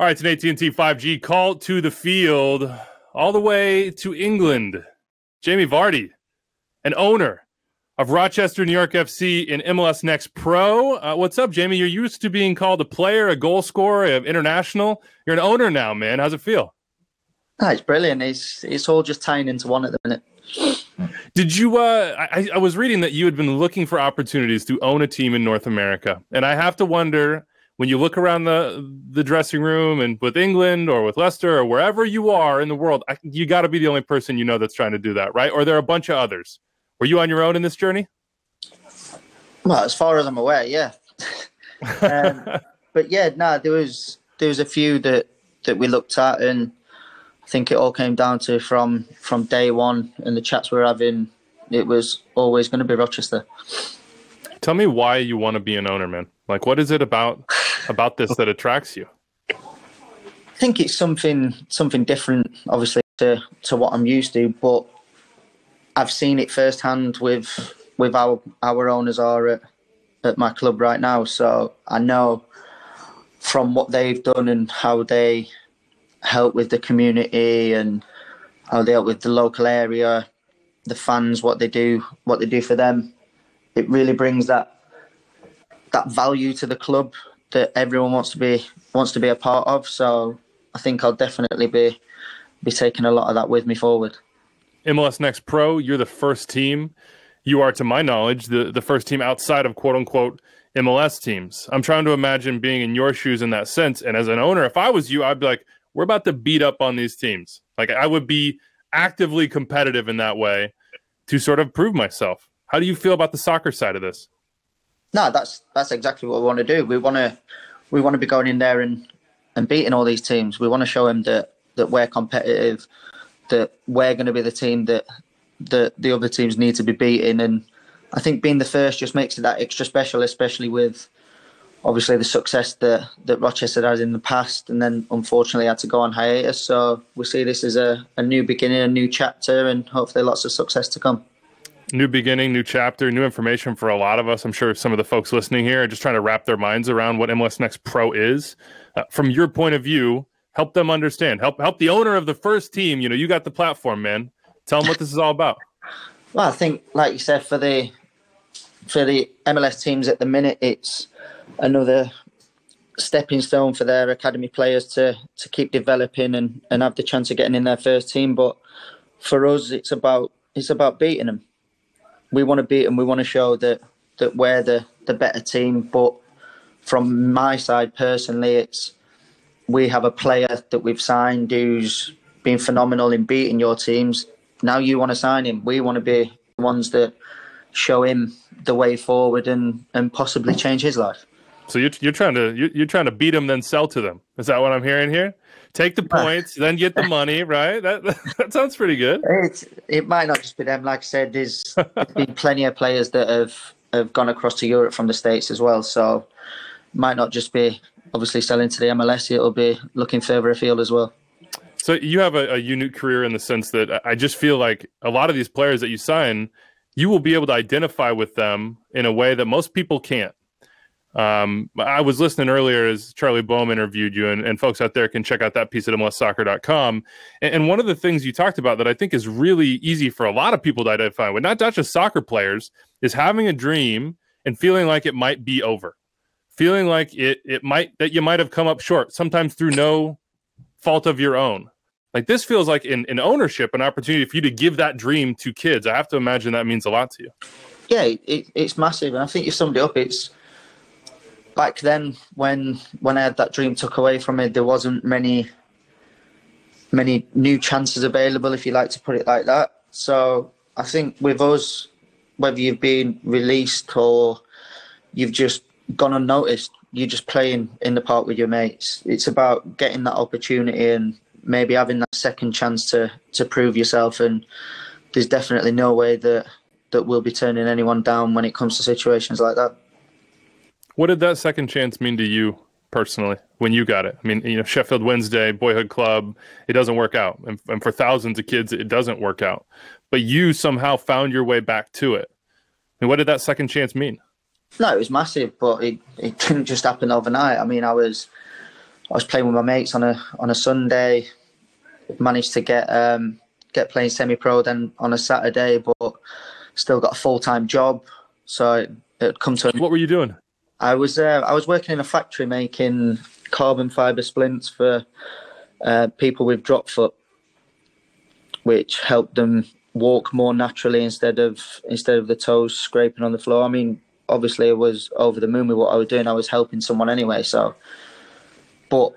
All right, it's an AT&T 5G call to the field, all the way to England. Jamie Vardy, an owner of Rochester, New York FC in MLS NEXT Pro. What's up, Jamie? You're used to being called a player, a goal scorer, an international. You're an owner now, man. How's it feel? Oh, it's brilliant. It's all just tying into one at the minute. Did you? I was reading that you had been looking for opportunities to own a team in North America, and I have to wonder, when you look around the dressing room and with England or with Leicester or wherever you are in the world, you got to be the only person you know that's trying to do that, right? Or there are a bunch of others. Were you on your own in this journey? Well, as far as I'm aware, yeah. But yeah, no, there was a few that we looked at, and I think it all came down to from day one and the chats we were having, it was always going to be Rochester. Tell me why you want to be an owner, man. Like, what is it about this that attracts you? I think it's something different, obviously, to what I'm used to, but I've seen it firsthand with our owners are at my club right now. So I know from what they've done and how they help with the community and how they help with the local area, the fans, what they do for them. It really brings that value to the club that everyone wants to be a part of. So I think I'll definitely be taking a lot of that with me forward. MLS NEXT Pro, you're the first team. You are, to my knowledge, the first team outside of quote-unquote MLS teams. I'm trying to imagine being in your shoes in that sense. And as an owner, if I was you, I'd be like, we're about to beat up on these teams. Like, I would be actively competitive in that way to sort of prove myself. How do you feel about the soccer side of this? No, that's exactly what we want to do. We want to be going in there and beating all these teams. We want to show them that we're competitive, that we're going to be the team that the other teams need to be beating. And I think being the first just makes it that extra special, especially with obviously the success that Rochester has in the past, and then unfortunately had to go on hiatus. So we see this as a new beginning, a new chapter, and hopefully lots of success to come. New beginning, new chapter, new information for a lot of us. I'm sure some of the folks listening here are just trying to wrap their minds around what MLS NEXT Pro is. From your point of view, help them understand. Help the owner of the first team. You know, you got the platform, man. Tell them what this is all about. Well, I think, like you said, for the MLS teams at the minute, it's another stepping stone for their academy players to keep developing and have the chance of getting in their first team. But for us, it's about beating them. We want to beat them. We want to show that we're the better team. But from my side personally, we have a player that we've signed who's been phenomenal in beating your teams. Now you want to sign him. We want to be the ones that show him the way forward and possibly change his life. So you're trying to beat them, then sell to them. Is that what I'm hearing here? Take the points, then get the money, right? That sounds pretty good. It might not just be them. Like I said, there's been plenty of players that have gone across to Europe from the States as well. So it might not just be obviously selling to the MLS. It'll be looking further afield as well. So you have a unique career in the sense that I just feel like a lot of these players that you sign, you will be able to identify with them in a way that most people can't. I was listening earlier as Charlie Boehm interviewed you, and folks out there can check out that piece at MLSsoccer.com. And one of the things you talked about that I think is really easy for a lot of people to identify with, not just soccer players, is having a dream and feeling like it might be over, feeling like that you might have come up short, sometimes through no fault of your own. Like, this feels like in ownership, an opportunity for you to give that dream to kids. I have to imagine that means a lot to you. Yeah, it's massive. And I think you summed it up. It's back then when I had that dream took away from me, there wasn't many new chances available, if you like to put it like that. So I think with us, whether you've been released or you've just gone unnoticed, you're just playing in the park with your mates. It's about getting that opportunity and maybe having that second chance to prove yourself. And there's definitely no way that we'll be turning anyone down when it comes to situations like that. What did that second chance mean to you personally when you got it? I mean, you know, Sheffield Wednesday, boyhood club, it doesn't work out. And for thousands of kids, it doesn't work out. But you somehow found your way back to it. And what did that second chance mean? No, it was massive, but it didn't just happen overnight. I mean, I was was playing with my mates on a Sunday. Managed to get playing semi-pro then on a Saturday, but still got a full-time job. So it come to. What were you doing? I was working in a factory making carbon fibre splints for people with drop foot, which helped them walk more naturally instead of the toes scraping on the floor. I mean, obviously I was over the moon with what I was doing. I was helping someone anyway, so. But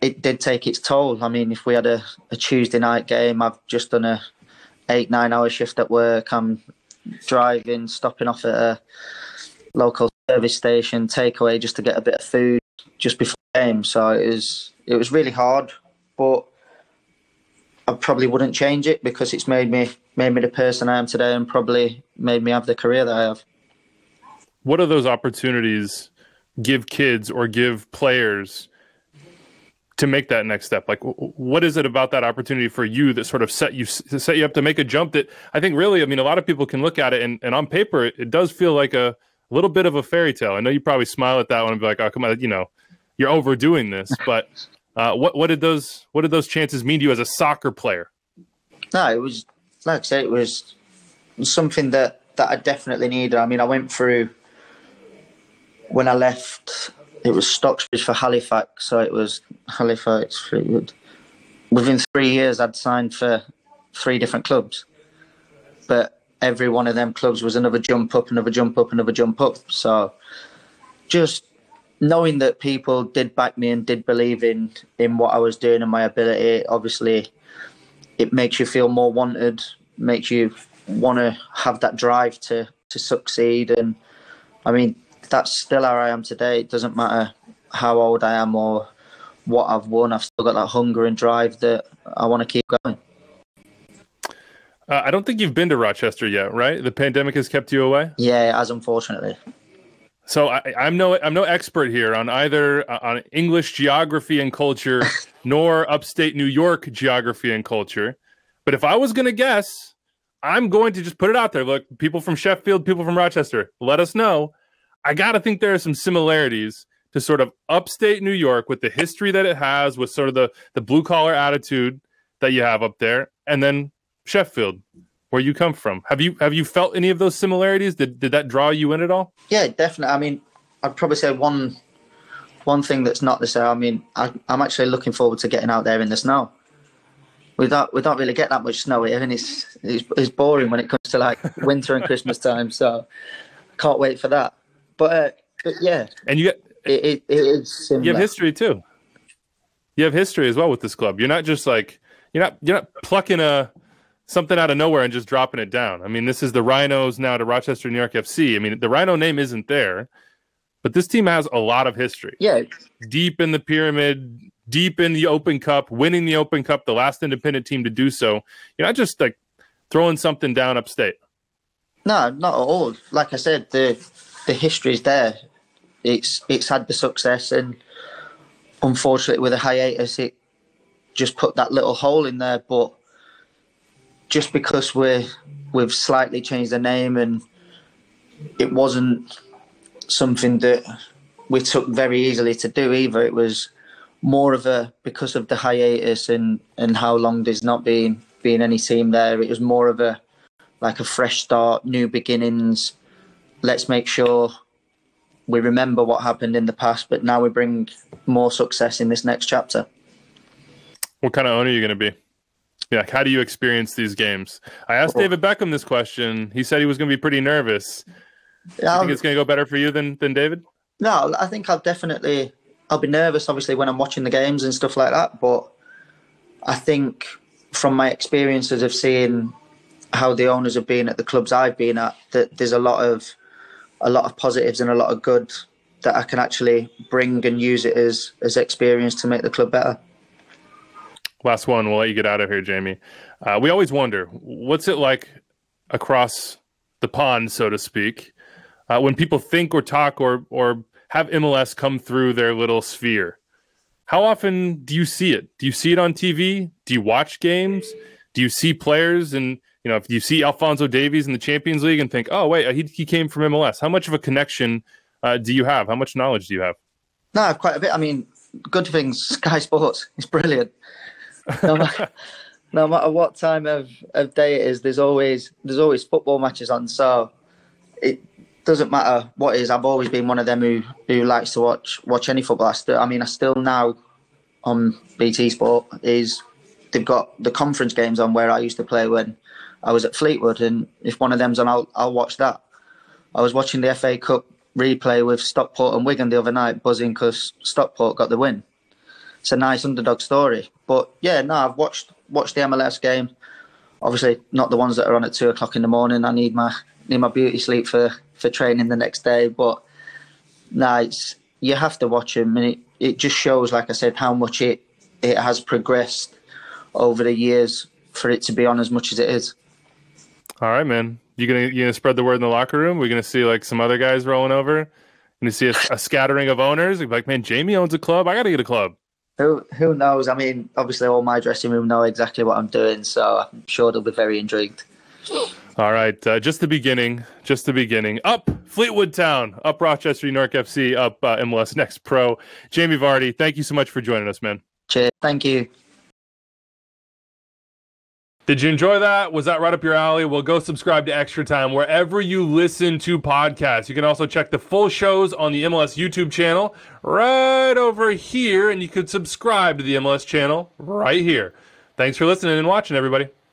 it did take its toll. I mean, if we had a Tuesday night game, I've just done a 8-9 hour shift at work. I'm driving, stopping off at a local service station, takeaway just to get a bit of food just before the game. So it was really hard, but I probably wouldn't change it because it's made me the person I am today and probably made me have the career that I have. What do those opportunities give kids or give players to make that next step? Like, what is it about that opportunity for you that sort of set you up to make a jump that I think really, I mean, a lot of people can look at it and on paper, it does feel like a little bit of a fairy tale. I know you probably smile at that one and be like, oh, come on, you're overdoing this. But what did those chances mean to you as a soccer player? No, it was, like I said, it was something that I definitely needed. I mean, I went through, when I left, it was Stockbridge for Halifax, so it was Halifax, Fleetwood. Within 3 years, I'd signed for 3 different clubs. But every one of them clubs was another jump up, another jump up, another jump up. So just knowing that people did back me and did believe in what I was doing and my ability, obviously it makes you feel more wanted, makes you want to have that drive to succeed. And I mean, that's still how I am today. It doesn't matter how old I am or what I've won. I've still got that hunger and drive that I want to keep going. I don't think you've been to Rochester yet, right? The pandemic has kept you away? Yeah, it has, unfortunately. So I'm no expert here on either on English geography and culture nor upstate New York geography and culture. But if I was going to guess, I'm going to just put it out there. Look, people from Sheffield, people from Rochester, let us know. I got to think there are some similarities to sort of upstate New York with the history that it has, with sort of the blue-collar attitude that you have up there, and then Sheffield, where you come from. Have you felt any of those similarities? Did that draw you in at all? Yeah, definitely. I mean, I'd probably say one thing that's not the same. I mean, I'm actually looking forward to getting out there in the snow. We don't really get that much snow here, and it's boring when it comes to like winter and Christmas time. So can't wait for that. But yeah, and it is similar. You have history too. You have history as well with this club. You're not just like you're not plucking something out of nowhere and just dropping it down. I mean, this is the Rhinos now to Rochester, New York FC. I mean, the Rhino name isn't there, but this team has a lot of history. Yeah, deep in the pyramid, deep in the Open Cup, winning the Open Cup, the last independent team to do so. You're not just like throwing something down upstate. No, not at all. Like I said, the history is there. It's had the success, and unfortunately with a hiatus, it just put that little hole in there. But just because we've slightly changed the name, and it wasn't something that we took very easily to do either. It was more of because of the hiatus and how long there's not been any team there. It was more of a fresh start, new beginnings. Let's make sure we remember what happened in the past, but now we bring more success in this next chapter. What kind of owner are you going to be? Yeah, how do you experience these games? I asked David Beckham this question. He said he was going to be pretty nervous. Do you think it's going to go better for you than David? No, I think I'll be nervous, obviously, when I'm watching the games and stuff like that. But I think from my experiences of seeing how the owners have been at the clubs I've been at, that there's a lot of positives and a lot of good that I can actually bring and use it as experience to make the club better. Last one, we'll let you get out of here, Jamie. We always wonder, what's it like across the pond, so to speak, when people think or talk or have MLS come through their little sphere? How often do you see it? Do you see it on TV? Do you watch games? Do you see players and if you see Alphonso Davies in the Champions League and think, oh, wait, he came from MLS. How much of a connection do you have? How much knowledge do you have? No, quite a bit. I mean, good things. Sky Sports, it's brilliant. No matter, no matter what time of day it is, there's always football matches on. So it doesn't matter what it is. I've always been one of them who likes to watch any football. I still now on BT Sport they've got the conference games on where I used to play when I was at Fleetwood, and if one of them's on, I'll watch that. I was watching the FA Cup replay with Stockport and Wigan the other night, buzzing because Stockport got the win. It's a nice underdog story. But yeah, no, I've watched the MLS game. Obviously, not the ones that are on at 2:00 in the morning. I need my beauty sleep for training the next day. But no, you have to watch them, and it just shows, like I said, how much it has progressed over the years for it to be on as much as it is. All right, man. You gonna spread the word in the locker room? We're gonna see like some other guys rolling over. You see a scattering of owners. Like, man, Jamie owns a club. I gotta get a club. Who knows? I mean, obviously, all my dressing room know exactly what I'm doing, so I'm sure they'll be very intrigued. All right, just the beginning. Up Fleetwood Town, up Rochester, New York FC, up MLS Next Pro. Jamie Vardy, thank you so much for joining us, man. Cheers. Thank you. Did you enjoy that? Was that right up your alley? Well, go subscribe to Extra Time wherever you listen to podcasts. You can also check the full shows on the MLS YouTube channel right over here, and you could subscribe to the MLS channel right here. Thanks for listening and watching, everybody.